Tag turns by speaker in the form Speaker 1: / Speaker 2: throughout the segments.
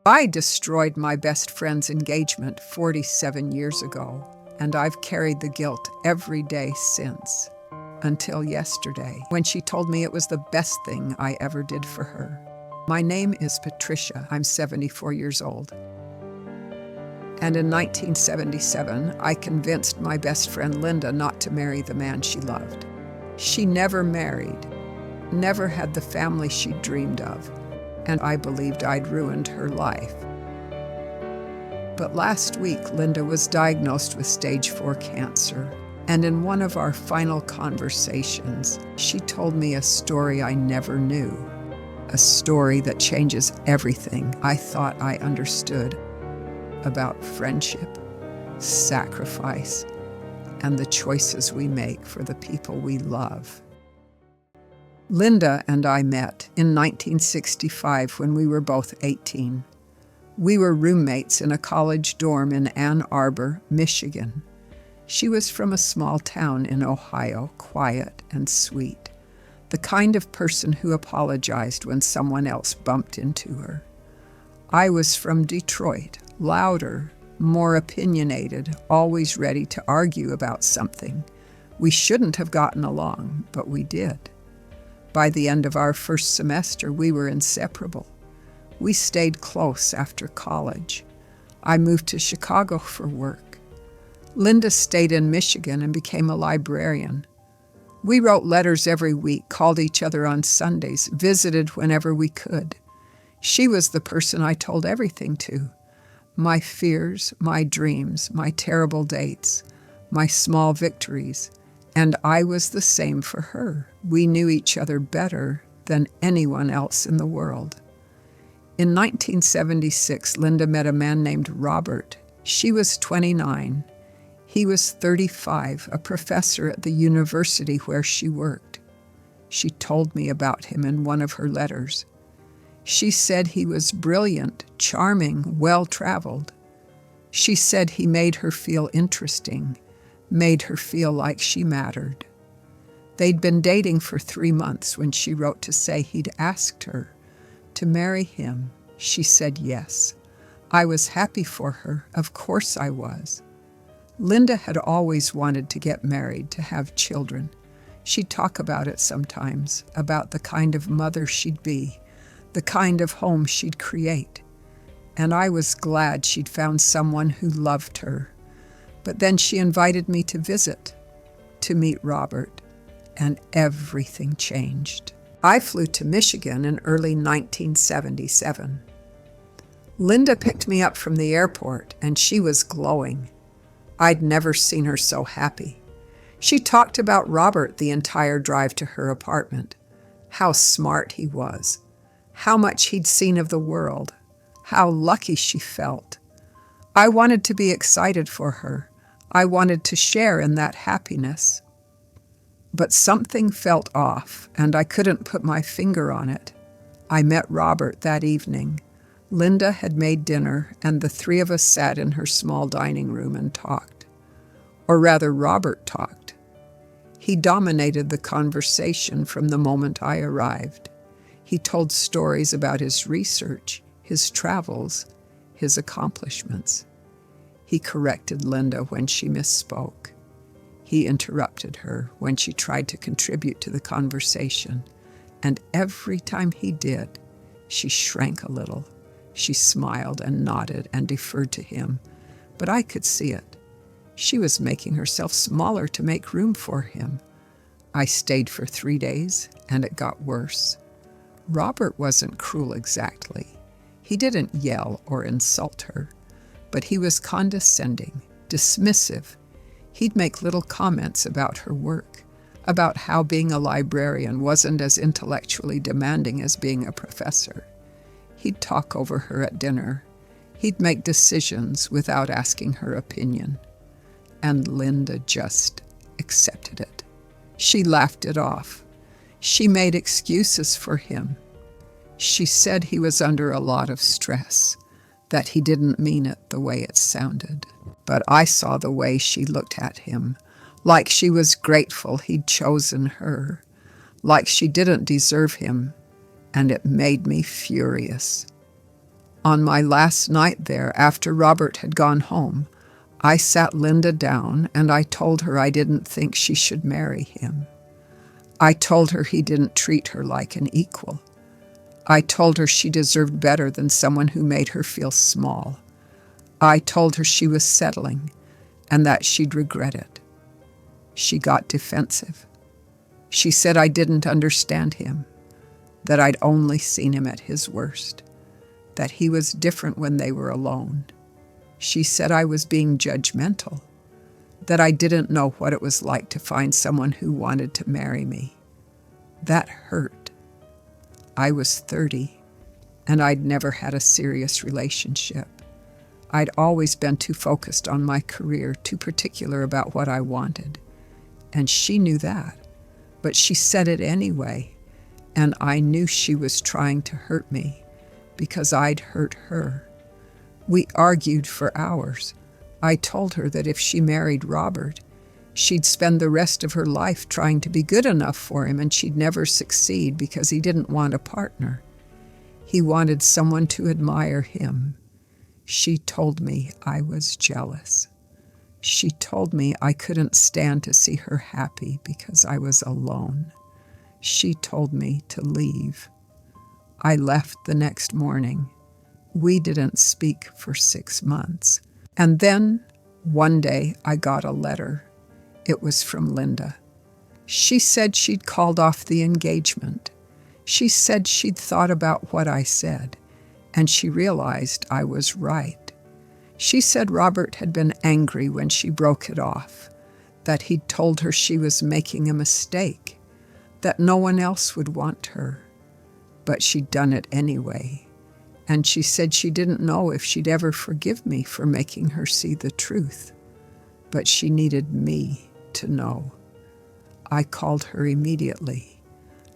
Speaker 1: I destroyed my best friend's engagement 47 years ago, and I've carried the guilt every day since, until yesterday, when she told me it was the best thing I ever did for her. My name is Patricia. I'm 74 years old. And in 1977, I convinced my best friend Linda not to marry the man she loved. She never married, never had the family she dreamed of, and I believed I'd ruined her life. But last week, Linda was diagnosed with stage 4 cancer, and in one of our final conversations, she told me a story I never knew, a story that changes everything I thought I understood about friendship, sacrifice, and the choices we make for the people we love. Linda and I met in 1965 when we were both 18. We were roommates in a college dorm in Ann Arbor, Michigan. She was from a small town in Ohio, quiet and sweet, the kind of person who apologized when someone else bumped into her. I was from Detroit, louder, more opinionated, always ready to argue about something. We shouldn't have gotten along, but we did. By the end of our first semester, we were inseparable. We stayed close after college. I moved to Chicago for work. Linda stayed in Michigan and became a librarian. We wrote letters every week, called each other on Sundays, visited whenever we could. She was the person I told everything to. My fears, my dreams, my terrible dates, my small victories. And I was the same for her. We knew each other better than anyone else in the world. In 1976, Linda met a man named Robert. She was 29. He was 35, a professor at the university where she worked. She told me about him in one of her letters. She said he was brilliant, charming, well-traveled. She said he made her feel interesting, made her feel like she mattered. They'd been dating for 3 months when she wrote to say he'd asked her to marry him. She said yes. I was happy for her. Of course I was. Linda had always wanted to get married, to have children. She'd talk about it sometimes, about the kind of mother she'd be, the kind of home she'd create. And I was glad she'd found someone who loved her. But then she invited me to visit, to meet Robert, and everything changed. I flew to Michigan in early 1977. Linda picked me up from the airport, and she was glowing. I'd never seen her so happy. She talked about Robert the entire drive to her apartment, how smart he was, how much he'd seen of the world, how lucky she felt. I wanted to be excited for her. I wanted to share in that happiness. But something felt off, and I couldn't put my finger on it. I met Robert that evening. Linda had made dinner, and the 3 of us sat in her small dining room and talked. Or rather, Robert talked. He dominated the conversation from the moment I arrived. He told stories about his research, his travels, his accomplishments. He corrected Linda when she misspoke. He interrupted her when she tried to contribute to the conversation, and every time he did, she shrank a little. She smiled and nodded and deferred to him, but I could see it. She was making herself smaller to make room for him. I stayed for 3 days, and it got worse. Robert wasn't cruel exactly. He didn't yell or insult her, but he was condescending, dismissive. He'd make little comments about her work, about how being a librarian wasn't as intellectually demanding as being a professor. He'd talk over her at dinner. He'd make decisions without asking her opinion. And Linda just accepted it. She laughed it off. She made excuses for him. She said he was under a lot of stress, that he didn't mean it the way it sounded. But I saw the way she looked at him, like she was grateful he'd chosen her, like she didn't deserve him, and it made me furious. On my last night there, after Robert had gone home, I sat Linda down and I told her I didn't think she should marry him. I told her he didn't treat her like an equal. I told her she deserved better than someone who made her feel small. I told her she was settling and that she'd regret it. She got defensive. She said I didn't understand him, that I'd only seen him at his worst, that he was different when they were alone. She said I was being judgmental, that I didn't know what it was like to find someone who wanted to marry me. That hurt. I was 30, and I'd never had a serious relationship. I'd always been too focused on my career, too particular about what I wanted. And she knew that, but she said it anyway, and I knew she was trying to hurt me because I'd hurt her. We argued for hours. I told her that if she married Robert, she'd spend the rest of her life trying to be good enough for him, and she'd never succeed because he didn't want a partner. He wanted someone to admire him. She told me I was jealous. She told me I couldn't stand to see her happy because I was alone. She told me to leave. I left the next morning. We didn't speak for 6 months. And then, one day, I got a letter. It was from Linda. She said she'd called off the engagement. She said she'd thought about what I said, and she realized I was right. She said Robert had been angry when she broke it off, that he'd told her she was making a mistake, that no one else would want her. But she'd done it anyway, and she said she didn't know if she'd ever forgive me for making her see the truth, but she needed me to know. I called her immediately.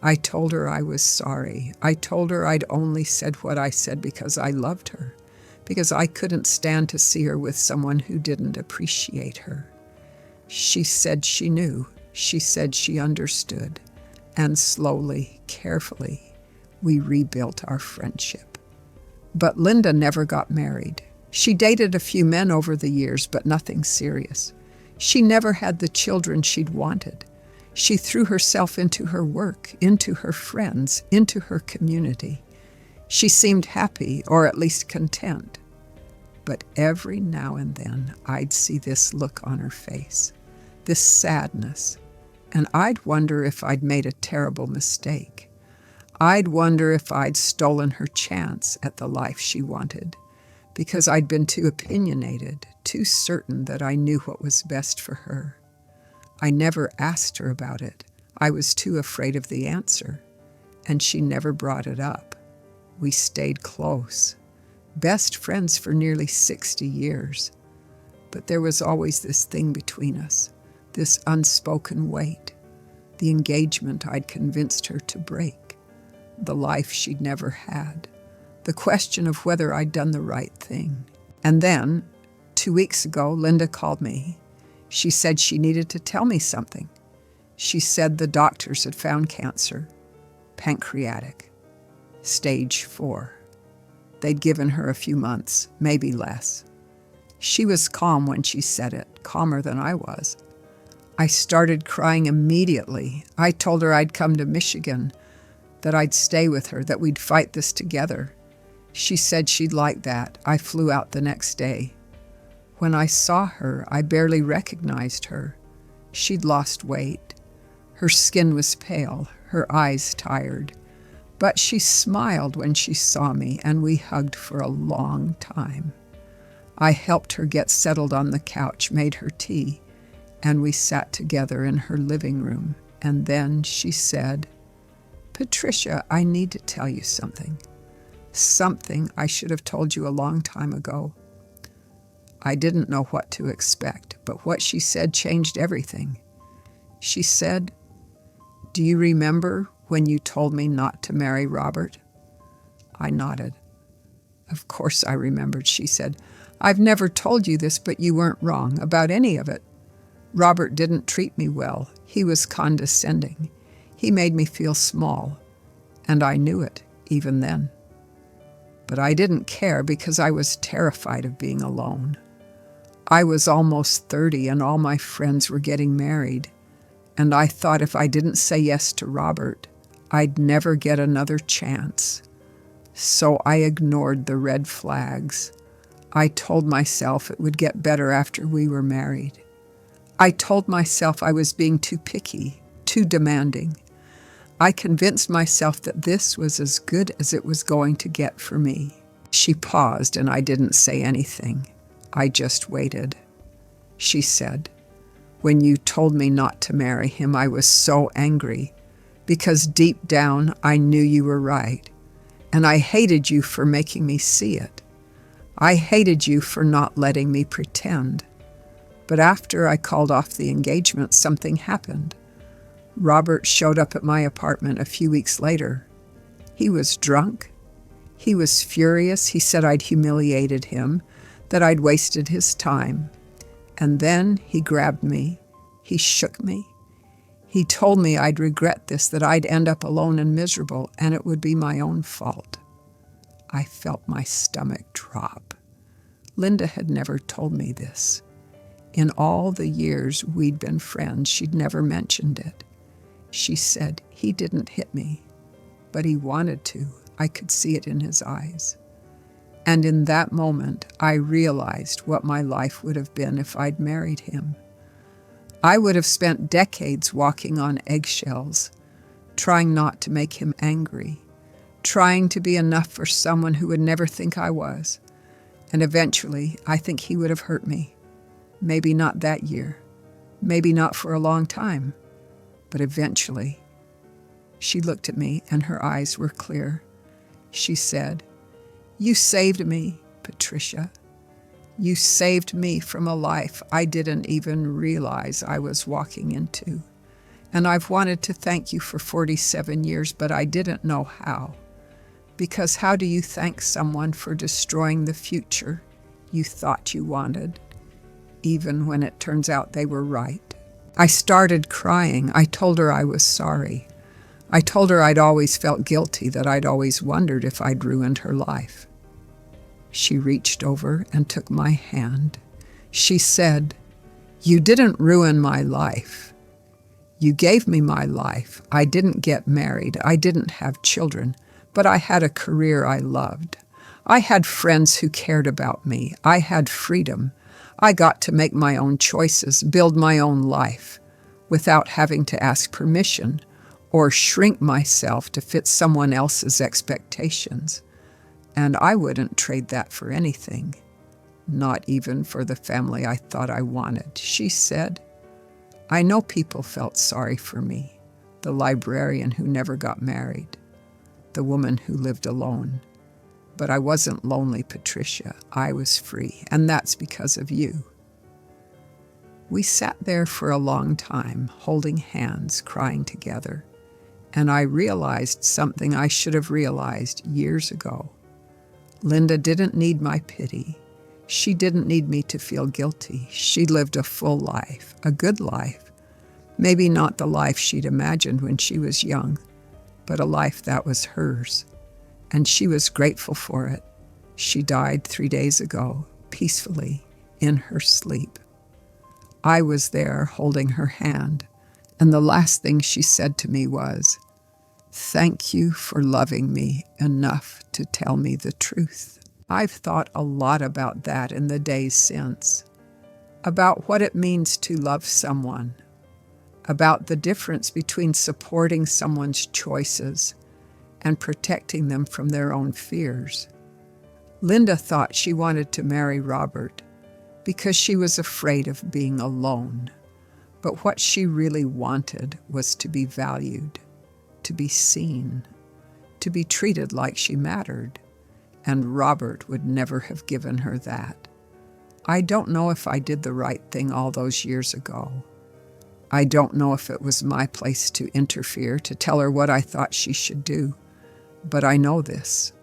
Speaker 1: I told her I was sorry. I told her I'd only said what I said because I loved her, because I couldn't stand to see her with someone who didn't appreciate her. She said she knew. She said she understood. And slowly, carefully, we rebuilt our friendship. But Linda never got married. She dated a few men over the years, but nothing serious. She never had the children she'd wanted. She threw herself into her work, into her friends, into her community. She seemed happy, or at least content. But every now and then, I'd see this look on her face, this sadness, and I'd wonder if I'd made a terrible mistake. I'd wonder if I'd stolen her chance at the life she wanted, because I'd been too opinionated, too certain that I knew what was best for her. I never asked her about it. I was too afraid of the answer, and she never brought it up. We stayed close, best friends for nearly 60 years. But there was always this thing between us, this unspoken weight, the engagement I'd convinced her to break, the life she'd never had, the question of whether I'd done the right thing. And then, 2 weeks ago, Linda called me. She said she needed to tell me something. She said the doctors had found cancer, pancreatic, stage 4. They'd given her a few months, maybe less. She was calm when she said it, calmer than I was. I started crying immediately. I told her I'd come to Michigan, that I'd stay with her, that we'd fight this together. She said she'd like that. I flew out the next day. When I saw her, I barely recognized her. She'd lost weight. Her skin was pale, her eyes tired. But she smiled when she saw me, and we hugged for a long time. I helped her get settled on the couch, made her tea, and we sat together in her living room. And then she said, "Patricia, I need to tell you something. Something I should have told you a long time ago." I didn't know what to expect, but what she said changed everything. She said, "Do you remember when you told me not to marry Robert?" I nodded. "Of course I remembered," she said. "I've never told you this, but you weren't wrong about any of it. Robert didn't treat me well. He was condescending. He made me feel small, and I knew it even then. But I didn't care because I was terrified of being alone. I was almost 30 and all my friends were getting married, and I thought if I didn't say yes to Robert, I'd never get another chance. So I ignored the red flags. I told myself it would get better after we were married. I told myself I was being too picky, too demanding. I convinced myself that this was as good as it was going to get for me. She paused and I didn't say anything. I just waited. She said, "When you told me not to marry him, I was so angry because deep down I knew you were right, and I hated you for making me see it. I hated you for not letting me pretend. But after I called off the engagement, something happened. Robert showed up at my apartment a few weeks later. He was drunk. He was furious. He said I'd humiliated him, that I'd wasted his time. And then he grabbed me. He shook me. He told me I'd regret this, that I'd end up alone and miserable, and it would be my own fault." I felt my stomach drop. Linda had never told me this. In all the years we'd been friends, she'd never mentioned it. She said, "He didn't hit me, but he wanted to. I could see it in his eyes." And in that moment, I realized what my life would have been if I'd married him. I would have spent decades walking on eggshells, trying not to make him angry, trying to be enough for someone who would never think I was. And eventually, I think he would have hurt me. Maybe not that year, maybe not for a long time, but eventually. She looked at me and her eyes were clear. She said, "You saved me, Patricia. You saved me from a life I didn't even realize I was walking into. And I've wanted to thank you for 47 years, but I didn't know how. Because how do you thank someone for destroying the future you thought you wanted, even when it turns out they were right?" I started crying. I told her I was sorry. I told her I'd always felt guilty, that I'd always wondered if I'd ruined her life. She reached over and took my hand. She said, "You didn't ruin my life. You gave me my life. I didn't get married. I didn't have children, but I had a career I loved. I had friends who cared about me. I had freedom. I got to make my own choices, build my own life, without having to ask permission or shrink myself to fit someone else's expectations. And I wouldn't trade that for anything, not even for the family I thought I wanted." She said, "I know people felt sorry for me, the librarian who never got married, the woman who lived alone. But I wasn't lonely, Patricia. I was free, and that's because of you." We sat there for a long time, holding hands, crying together, and I realized something I should have realized years ago. Linda didn't need my pity. She didn't need me to feel guilty. She lived a full life, a good life. Maybe not the life she'd imagined when she was young, but a life that was hers. And she was grateful for it. She died 3 days ago, peacefully, in her sleep. I was there holding her hand, and the last thing she said to me was, "Thank you for loving me enough to tell me the truth." I've thought a lot about that in the days since, about what it means to love someone, about the difference between supporting someone's choices and protecting them from their own fears. Linda thought she wanted to marry Robert because she was afraid of being alone. But what she really wanted was to be valued, to be seen, to be treated like she mattered. And Robert would never have given her that. I don't know if I did the right thing all those years ago. I don't know if it was my place to interfere, to tell her what I thought she should do. But I know this.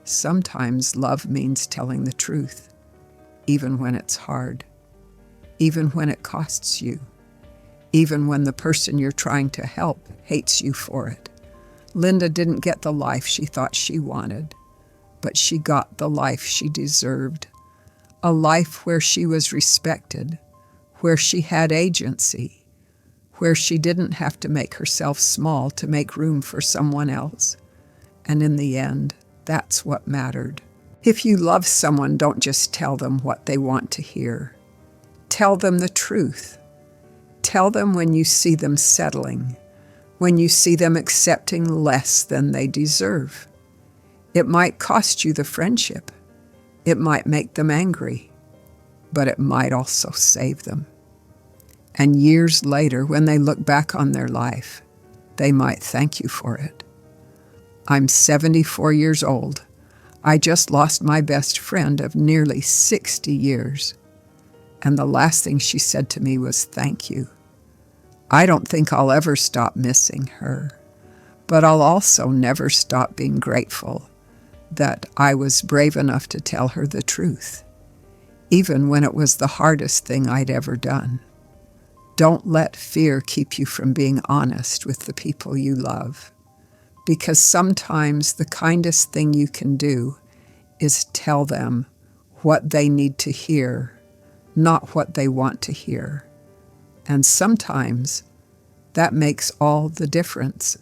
Speaker 1: Sometimes love means telling the truth, even when it's hard, even when it costs you, even when the person you're trying to help hates you for it. Linda didn't get the life she thought she wanted, but she got the life she deserved. A life where she was respected, where she had agency, where she didn't have to make herself small to make room for someone else. And in the end, that's what mattered. If you love someone, don't just tell them what they want to hear. Tell them the truth. Tell them when you see them settling, when you see them accepting less than they deserve. It might cost you the friendship. It might make them angry, but it might also save them. And years later, when they look back on their life, they might thank you for it. I'm 74 years old. I just lost my best friend of nearly 60 years. And the last thing she said to me was, "Thank you." I don't think I'll ever stop missing her, but I'll also never stop being grateful that I was brave enough to tell her the truth, even when it was the hardest thing I'd ever done. Don't let fear keep you from being honest with the people you love, because sometimes the kindest thing you can do is tell them what they need to hear, not what they want to hear. And sometimes that makes all the difference